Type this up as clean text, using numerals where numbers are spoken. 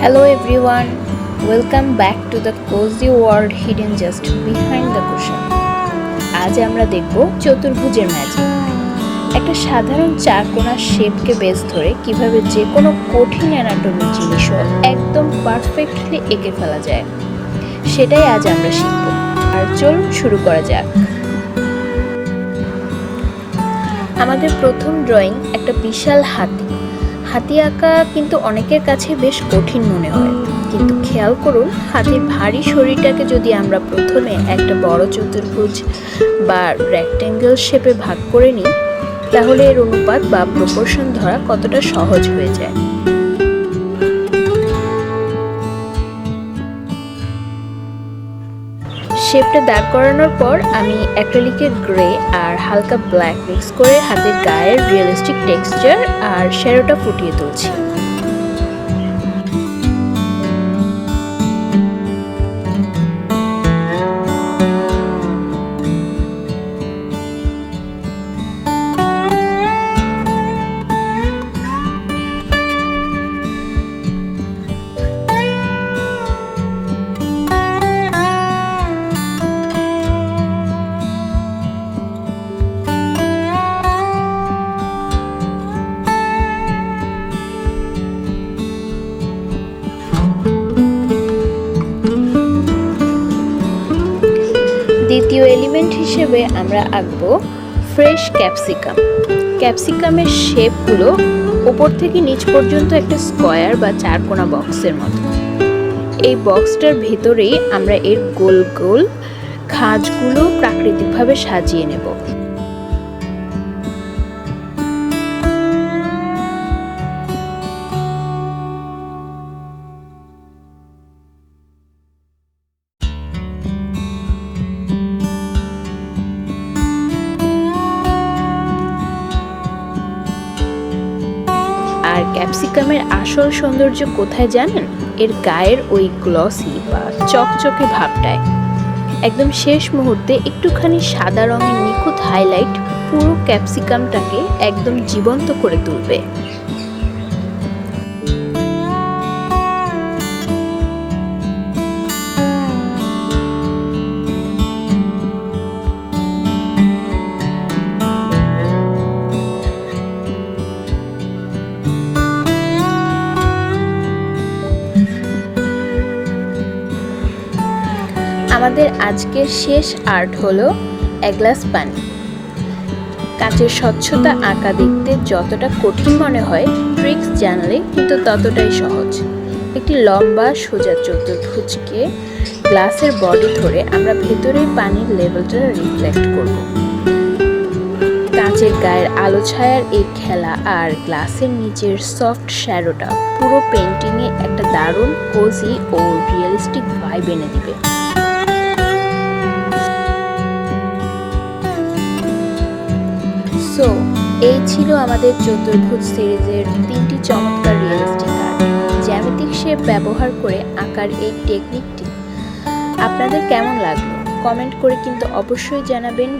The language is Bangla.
Hello everyone, welcome back to the cozy world hidden just behind the cushion. আজ আমরা দেখব চতুর্ভুজের ম্যাজিক। একটা সাধারণ চারকোনা শেপকে বেস ধরে কিভাবে যে কোনো কঠিন অ্যানাটমিক জিনিসও একদম পারফেক্টলি এঁকে ফেলা যায়, সেটাই আজ আমরা শিখব। আর চলুন শুরু করা যাক। আমাদের প্রথম ড্রয়িং একটা বিশাল হাতি আঁকা কিন্তু অনেকের কাছে বেশ কঠিন মনে হয়, কিন্তু খেয়াল করুন হাতির ভারী শরীরটাকে যদি আমরা প্রথমে একটা বড় চতুর্ভুজ বা রেক্ট্যাঙ্গেল শেপে ভাগ করে নিই, তাহলে এর অনুপাত বা প্রপোর্শন ধরা কতটা সহজ হয়ে যায়। শেপটা দাঁড় করানোর পর আমি অ্যাক্রিলিকের গ্রে আর হালকা ব্ল্যাক মিক্স করে হাতের গায়ের রিয়েলিস্টিক টেক্সচার আর শ্যাডোটা ফুটিয়ে তুলছি। দ্বিতীয় এলিমেন্ট হিসেবে আমরা আঁকবো ফ্রেশ ক্যাপসিকামের শেপগুলো ওপর থেকে নিচ পর্যন্ত একটা স্কোয়ার বা চারকোনা বক্সের মতো। এই বক্সটার ভেতরেই আমরা এর গোল গোল খাঁজগুলো প্রাকৃতিকভাবে সাজিয়ে নেব। আর ক্যাপসিকামের আসল সৌন্দর্য কোথায় জানেন? এর গায়ের ওই গ্লসি বা চকচকে ভাবটায়। একদম শেষ মুহূর্তে একটুখানি সাদা রঙের নিখুঁত হাইলাইট পুরো ক্যাপসিকামটাকে একদম জীবন্ত করে তুলবে। আমাদের আজকের শেষ আর্ট হলো এক গ্লাস পানি। কাঁচের স্বচ্ছতা আঁকা দেখতে যতটা কঠিন মনে হয়, ট্রিক্স জানলে কিন্তু ততটাই সহজ। একটি লম্বা সোজা চতুর্ভুজকে গ্লাসের বডি ধরে আমরা ভেতরের পানির লেভেলটা রিফ্লেক্ট করব। কাঁচের গায়ের আলো ছায়ার এই খেলা আর গ্লাসের নিচের সফট শ্যাডোটা পুরো পেন্টিংয়ে একটা দারুণ কোজি ও রিয়েলিস্টিক ভাইব এনে দিবে। সো এই ছিল আমাদের চতুর্ভুজ সিরিজের 3টি চমৎকার রিয়েলিস্টিক আর্ট। জ্যামিতিক শেপ ব্যবহার করে আঁকার এই টেকনিকটি আপনাদের কেমন লাগলো কমেন্ট করে কিন্তু অবশ্যই জানাবেন।